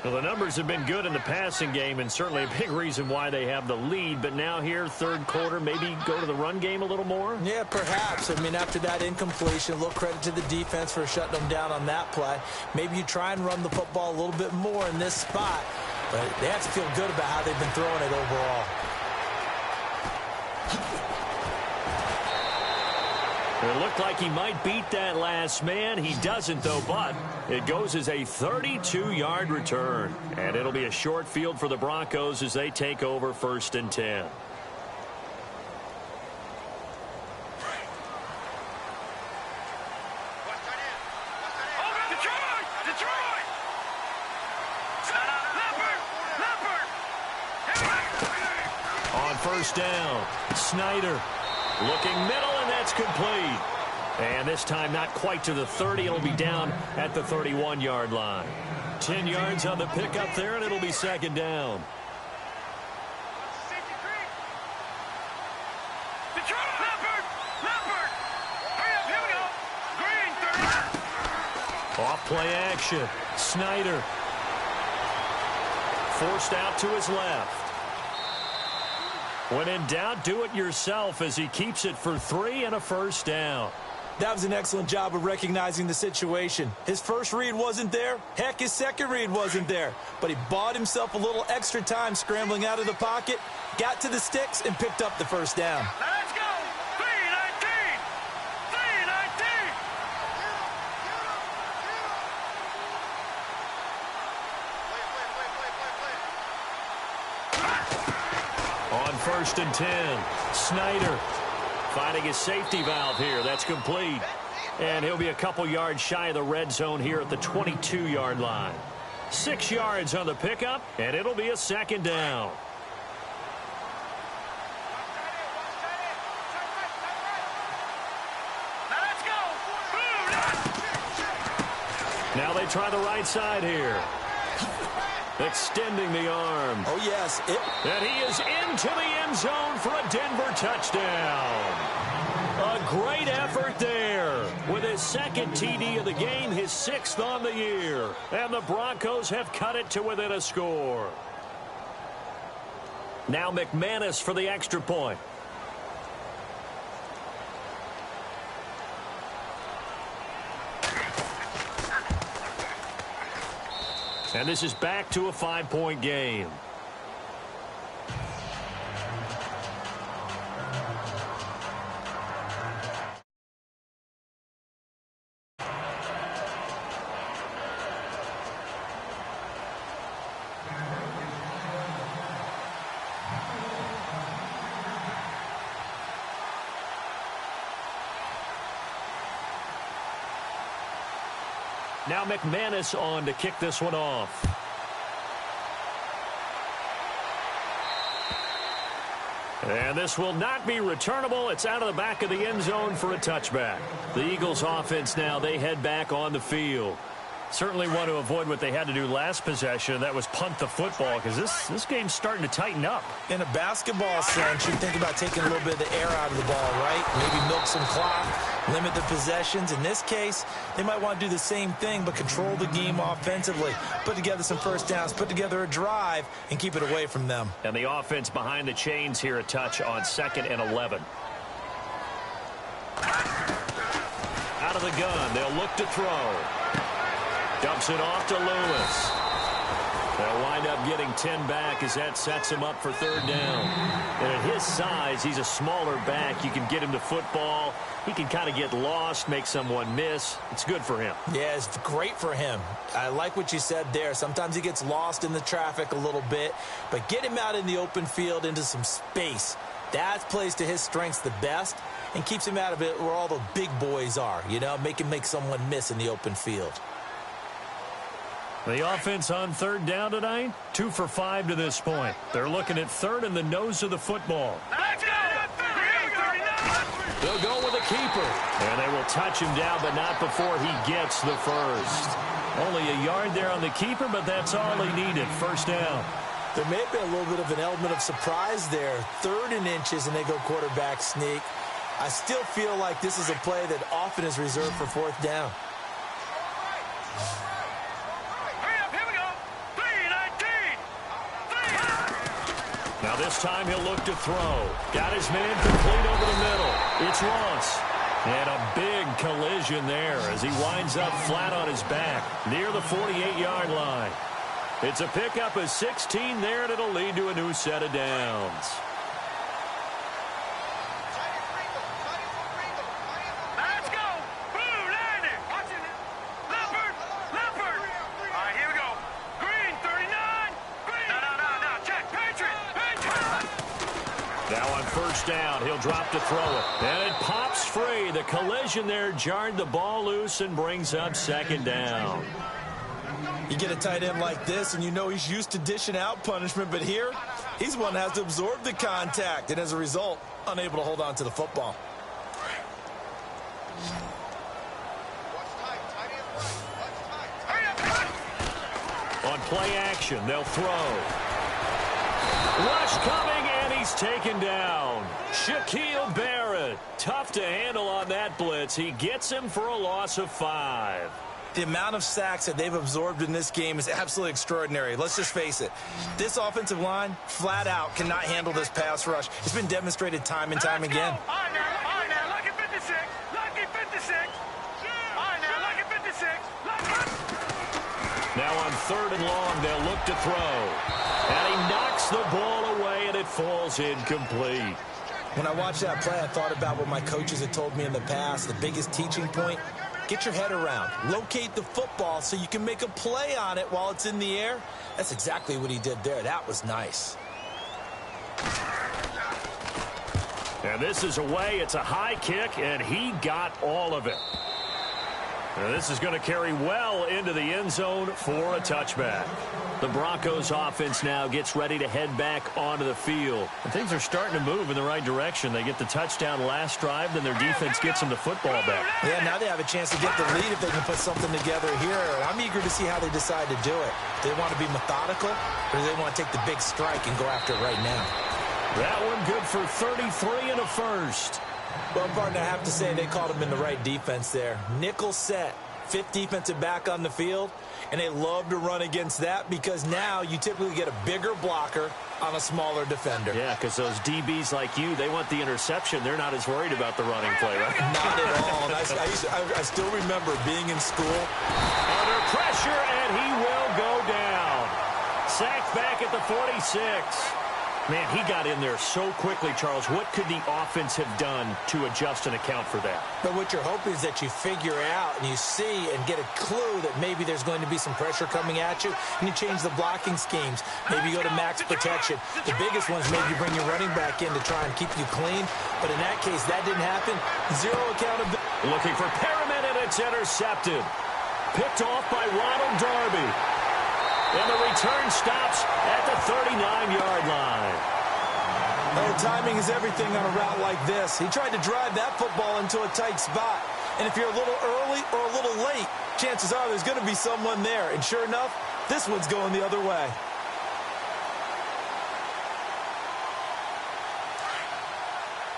Well, the numbers have been good in the passing game and certainly a big reason why they have the lead. But now here, 3rd quarter, maybe go to the run game a little more? Yeah, perhaps. I mean, after that incompletion, a little credit to the defense for shutting them down on that play. Maybe you try and run the football a little bit more in this spot. But they have to feel good about how they've been throwing it overall. It looked like he might beat that last man. He doesn't, though, but it goes as a 32-yard return. And it'll be a short field for the Broncos as they take over 1st and 10. On 1st down, Snyder looking middle, and that's complete. And this time not quite to the 30. It'll be down at the 31-yard line. 10 yards on the pickup there, and it'll be 2nd down. Off play action. Snyder forced out to his left. When in doubt, do it yourself as he keeps it for 3 and a 1st down. That was an excellent job of recognizing the situation. His first read wasn't there. Heck, his second read wasn't there. But he bought himself a little extra time scrambling out of the pocket, got to the sticks, and picked up the 1st down. Let's go! 3-19! 3-19! On 1st and 10, Snyder finding his safety valve here. That's complete. And he'll be a couple yards shy of the red zone here at the 22-yard line. 6 yards on the pickup, and it'll be a 2nd down. Now they try the right side here. Extending the arm. Oh, yes. And he is into the end zone for a Denver touchdown. A great effort there. With his 2nd TD of the game, his 6th on the year. And the Broncos have cut it to within a score. Now McManus for the extra point. And this is back to a 5-point game. Now McManus on to kick this one off. And this will not be returnable. It's out of the back of the end zone for a touchback. The Eagles offense now, they head back on the field. Certainly want to avoid what they had to do last possession. That was punt the football, because this game's starting to tighten up. In a basketball sense, you think about taking a little bit of the air out of the ball, right? Maybe milk some clock, limit the possessions. In this case, they might want to do the same thing, but control the game offensively. Put together some 1st downs, put together a drive, and keep it away from them. And the offense behind the chains here, a touch on 2nd and 11. Out of the gun, they'll look to throw. Dumps it off to Lewis. They'll wind up getting 10 back as that sets him up for 3rd down. And at his size, he's a smaller back. You can get him to football. He can kind of get lost, make someone miss. It's good for him. Yeah, it's great for him. I like what you said there. Sometimes he gets lost in the traffic a little bit, but get him out in the open field into some space. That plays to his strengths the best and keeps him out of it where all the big boys are, you know, make someone miss in the open field. The offense on 3rd down tonight, 2 for 5 to this point. They're looking at 3rd and the nose of the football. Let's go! They'll go with a keeper. And they will touch him down, but not before he gets the 1st. Only a yard there on the keeper, but that's all he needed. 1st down. There may have been a little bit of an element of surprise there. 3rd and inches, and they go quarterback sneak. I still feel like this is a play that often is reserved for 4th down. Now this time he'll look to throw. Got his man complete over the middle. It's Ross. And a big collision there as he winds up flat on his back near the 48-yard line. It's a pickup of 16 there, and it'll lead to a new set of downs. Now on first down, he'll drop to throw it. And it pops free. The collision there jarred the ball loose and brings up second down. You get a tight end like this, and you know he's used to dishing out punishment, but here, he's one that has to absorb the contact, and as a result, unable to hold on to the football. On play action, they'll throw. Rush coming, and he's taken down. Shaquille Barrett, tough to handle on that blitz. He gets him for a loss of 5. The amount of sacks that they've absorbed in this game is absolutely extraordinary. Let's just face it. This offensive line, flat out, cannot handle this pass rush. It's been demonstrated time and time again. All right, now, lucky 56. Lucky 56. All right, now, lucky 56. Now on third and long, they'll look to throw. And he knocks the ball away, and it falls incomplete. When I watched that play, I thought about what my coaches had told me in the past. The biggest teaching point, get your head around. Locate the football so you can make a play on it while it's in the air. That's exactly what he did there. That was nice. And this is away. It's a high kick, and he got all of it. And this is going to carry well into the end zone for a touchback. The Broncos offense now gets ready to head back onto the field. And things are starting to move in the right direction. They get the touchdown last drive, then their defense gets them the football back. Yeah, now they have a chance to get the lead if they can put something together here. I'm eager to see how they decide to do it. Do they want to be methodical, or do they want to take the big strike and go after it right now? That one good for 33 and a first. Well, partner, I have to say they called him in the right defense there. Nickel set, 5th defensive back on the field, and they love to run against that because now you typically get a bigger blocker on a smaller defender. Yeah, because those DBs like you, they want the interception. They're not as worried about the running play, right? Not at all. And I still remember being in school. Under pressure, and he will go down. Sacked back at the 46. Man, he got in there so quickly, Charles. What could the offense have done to adjust and account for that? But what you're hoping is that you figure out and you see and get a clue that maybe there's going to be some pressure coming at you, and you change the blocking schemes. Maybe you go to max protection. The biggest one's maybe you bring your running back in to try and keep you clean. But in that case, that didn't happen. Zero accountability. Looking for Perriman, and it's intercepted. Picked off by Ronald Darby. And the return stops at the 39-yard line. Oh, timing is everything on a route like this. He tried to drive that football into a tight spot. And if you're a little early or a little late, chances are there's going to be someone there. And sure enough, this one's going the other way.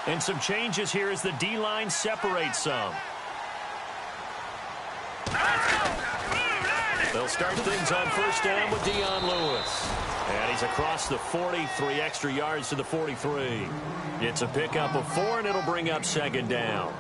And some changes here as the D-line separates some. They'll start things on first down with Dion Lewis. And he's across the 40, 3 extra yards to the 43. It's a pickup of 4, and it'll bring up second down.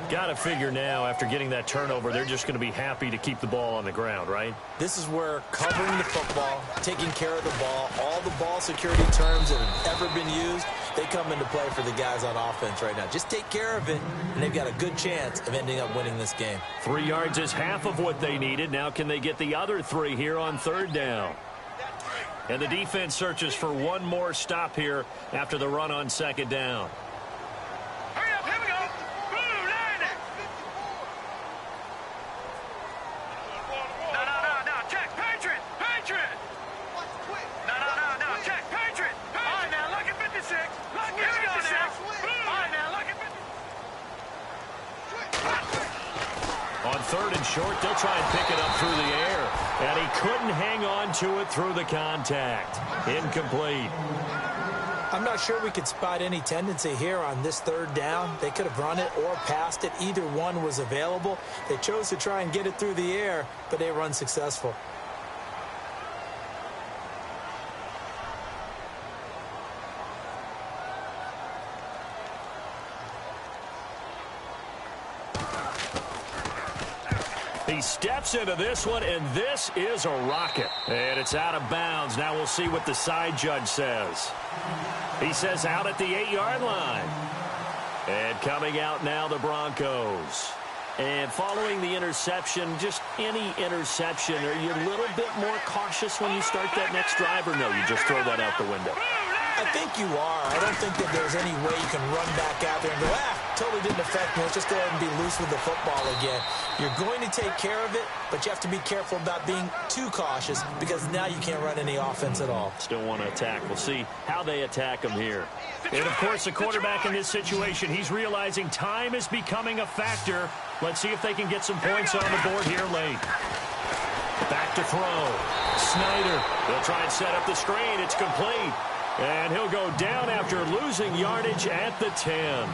Got to figure now, after getting that turnover, they're just going to be happy to keep the ball on the ground, right? This is where covering the football, taking care of the ball, all the ball security terms that have ever been used, they come into play for the guys on offense right now. Just take care of it, and they've got a good chance of ending up winning this game. 3 yards is half of what they needed. Now can they get the other 3 here on third down? And the defense searches for one more stop here after the run on second down. Hurry up, here we go. Blue line it. No, check, Patriot. No, check, Patriot. All right, now, look at 56. Look at 56. All right, now, look at 56. On third and short, they'll try and pick it up through the air. And he couldn't hang on to it through the contact. Incomplete. I'm not sure we could spot any tendency here on this third down. They could have run it or passed it. Either one was available. They chose to try and get it through the air, but they were unsuccessful. He steps into this one, and this is a rocket. And it's out of bounds. Now we'll see what the side judge says. He says out at the 8-yard line. And coming out now, the Broncos. And following the interception, just any interception, are you a little bit more cautious when you start that next drive, or no, you just throw that out the window? I think you are. I don't think that there's any way you can run back out there and go, totally didn't affect me. Let's just go ahead and be loose with the football again. You're going to take care of it, but you have to be careful about being too cautious because now you can't run any offense at all. Still want to attack. We'll see how they attack him here. And, of course, the quarterback in this situation, he's realizing time is becoming a factor. Let's see if they can get some points on the board here late. Back to throw. Snyder. They'll try and set up the screen. It's complete. And he'll go down after losing yardage at the 10.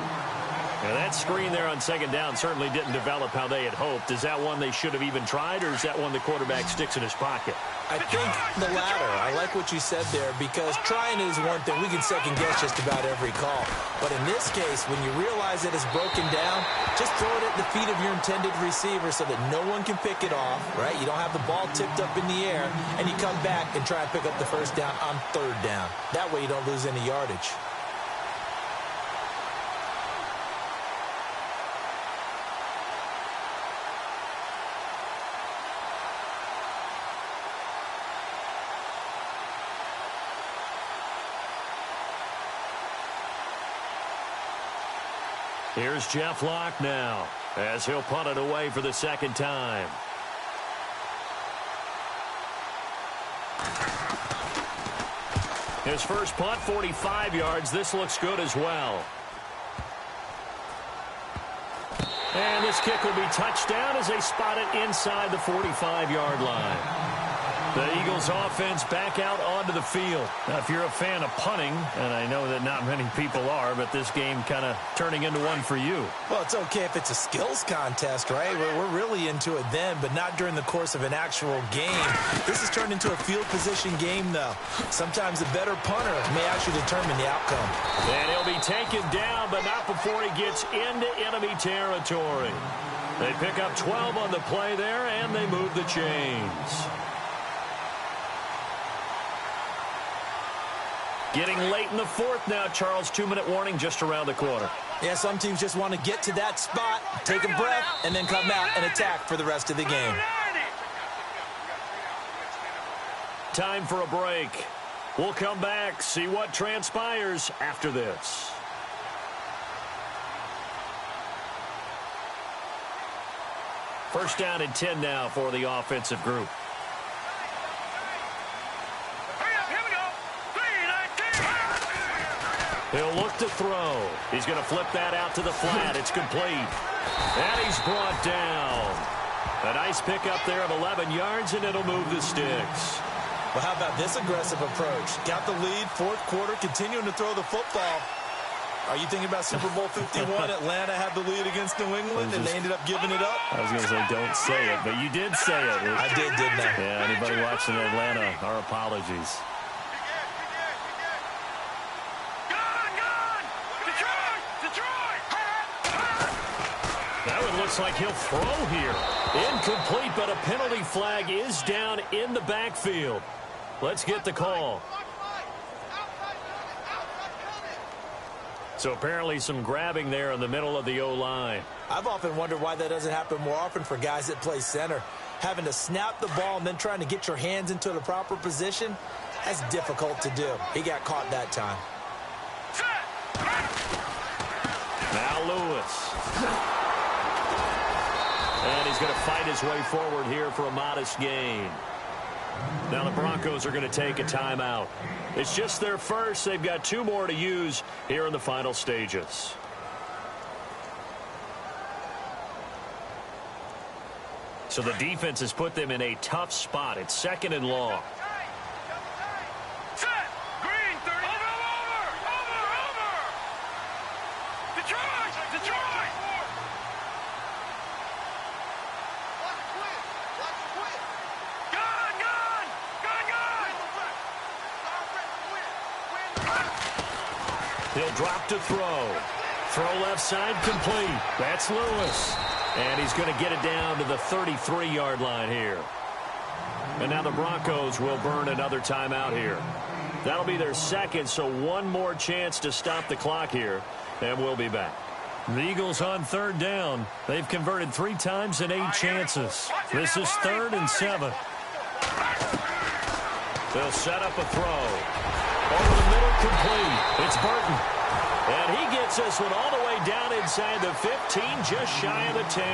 Now, that screen there on second down certainly didn't develop how they had hoped. Is that one they should have even tried, or is that one the quarterback sticks in his pocket? I think the latter. I like what you said there because trying is one thing. We can second-guess just about every call. But in this case, when you realize that it's broken down, just throw it at the feet of your intended receiver so that no one can pick it off, right? You don't have the ball tipped up in the air, and you come back and try and pick up the first down on third down. That way you don't lose any yardage. Here's Jeff Locke now as he'll punt it away for the second time. His first punt, 45 yards. This looks good as well. And this kick will be touchdown as they spot it inside the 45-yard line. The Eagles offense back out onto the field. Now, if you're a fan of punting, and I know that not many people are, but this game kind of turning into one for you. Well, it's okay if it's a skills contest, right? We're really into it then, but not during the course of an actual game. This has turned into a field position game, though. Sometimes the better punter may actually determine the outcome. And he'll be taken down, but not before he gets into enemy territory. They pick up 12 on the play there, and they move the chains. Getting late in the fourth now, Charles. 2-minute warning just around the corner. Yeah, some teams just want to get to that spot, take a breath, and then come out and attack for the rest of the game. Time for a break. We'll come back, see what transpires after this. First down and 10 now for the offensive group. He'll look to throw. He's going to flip that out to the flat. It's complete. And he's brought down. A nice pickup there of 11 yards, and it'll move the sticks. Well, how about this aggressive approach? Got the lead, fourth quarter, continuing to throw the football. Are you thinking about Super Bowl 51? Atlanta had the lead against New England, and they ended up giving it up? I was going to say, don't say it, but you did say it. I did, didn't I? Yeah, anybody watching Atlanta, our apologies. That one looks like he'll throw here. Incomplete, but a penalty flag is down in the backfield. Let's get the call. So apparently some grabbing there in the middle of the O-line. I've often wondered why that doesn't happen more often for guys that play center. Having to snap the ball and then trying to get your hands into the proper position, that's difficult to do. He got caught that time. Now Lewis. And he's going to fight his way forward here for a modest gain. Now the Broncos are going to take a timeout. It's just their first. They've got 2 more to use here in the final stages. So the defense has put them in a tough spot. It's 2nd and long. He'll drop to throw. Throw left side complete. That's Lewis. And he's going to get it down to the 33-yard line here. And now the Broncos will burn another timeout here. That'll be their second, so one more chance to stop the clock here. And we'll be back. The Eagles on 3rd down. They've converted 3 times in 8 chances. This is 3rd and 7. They'll set up a throw. Over the middle, complete. It's Burton. And he gets this one all the way down inside the 15, just shy of the 10.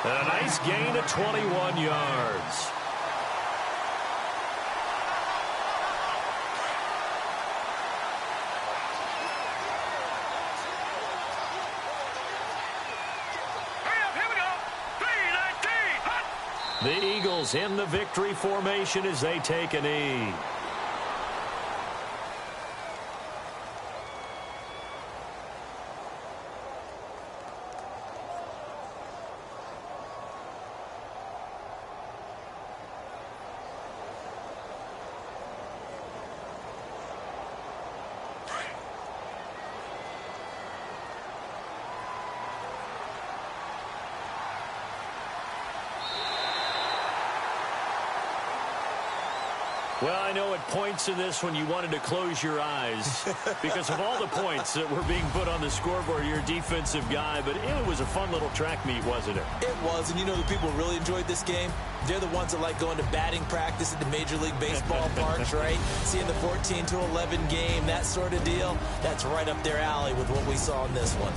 And a nice gain of 21 yards. The Eagles in the victory formation as they take a knee. Well, I know at points in this one you wanted to close your eyes because of all the points that were being put on the scoreboard. You're a defensive guy, but it was a fun little track meet, wasn't it? It was, and you know the people really enjoyed this game? They're the ones that like going to batting practice at the Major League Baseball parks, right? Seeing the 14-11 game, that sort of deal. That's right up their alley with what we saw in this one.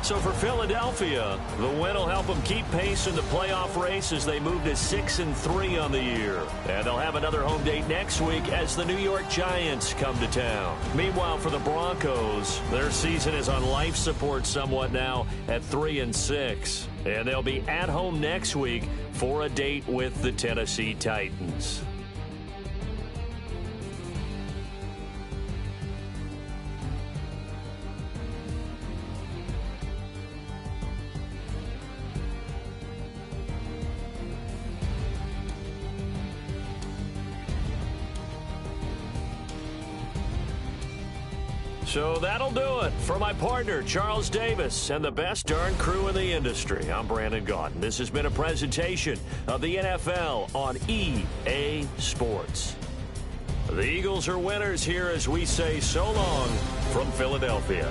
So for Philadelphia, the win will help them keep pace in the playoff race as they move to 6-3 on the year. And they'll have another home date next week as the New York Giants come to town. Meanwhile, for the Broncos, their season is on life support somewhat now at 3-6. And they'll be at home next week for a date with the Tennessee Titans. So that'll do it. For my partner, Charles Davis, and the best darn crew in the industry, I'm Brandon Gaudin. This has been a presentation of the NFL on EA Sports. The Eagles are winners here as we say so long from Philadelphia.